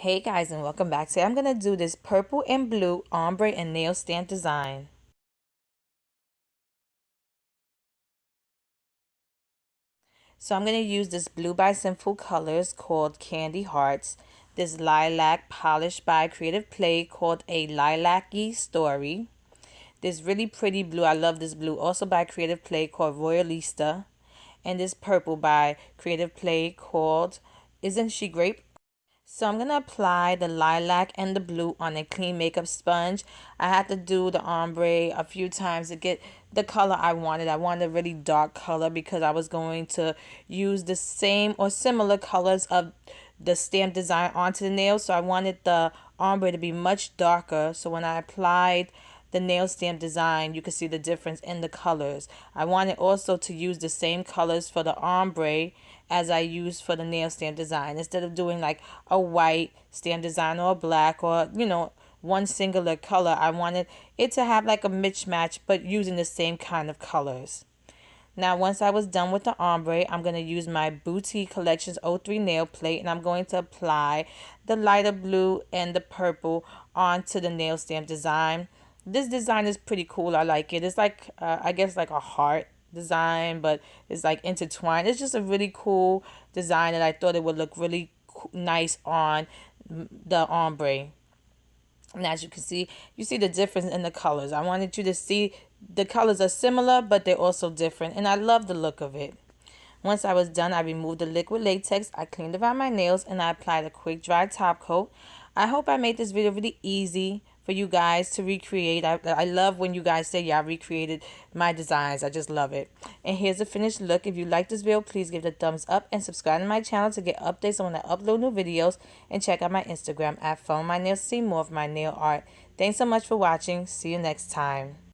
Hey guys, and welcome back. Today I'm going to do this purple and blue ombre and nail stamp design. So I'm going to use this blue by Sinful Colors called Candy Hearts, this lilac polished by Creative Play called A Lilac-y Story, this really pretty blue, I love this blue, also by Creative Play called Royalista, and this purple by Creative Play called Isn't She Grape? So I'm going to apply the lilac and the blue on a clean makeup sponge. I had to do the ombre a few times to get the color I wanted. I wanted a really dark color because I was going to use the same or similar colors of the stamp design onto the nails. So I wanted the ombre to be much darker. So when I applied the nail stamp design, you can see the difference in the colors. I wanted also to use the same colors for the ombre as I used for the nail stamp design. Instead of doing like a white stamp design or a black or, one singular color, I wanted it to have like a mismatch but using the same kind of colors. Now, once I was done with the ombre, I'm going to use my Buitee Collections '03 nail plate, and I'm going to apply the lighter blue and the purple onto the nail stamp design. This design is pretty cool. I like it. It's like, I guess, like a heart design, but it's like intertwined. It's just a really cool design, and I thought it would look really nice on the ombre. And as you can see, you see the difference in the colors. I wanted you to see the colors are similar, but they're also different. And I love the look of it. Once I was done, I removed the liquid latex. I cleaned around my nails and I applied a quick dry top coat. I hope I made this video really easy for you guys to recreate. I love when you guys say, yeah, I recreated my designs. I just love it. And here's the finished look. If you like this video, please give it a thumbs up and subscribe to my channel to get updates on when I upload new videos. And check out my Instagram at Funwithmynails to see more of my nail art. Thanks so much for watching. See you next time.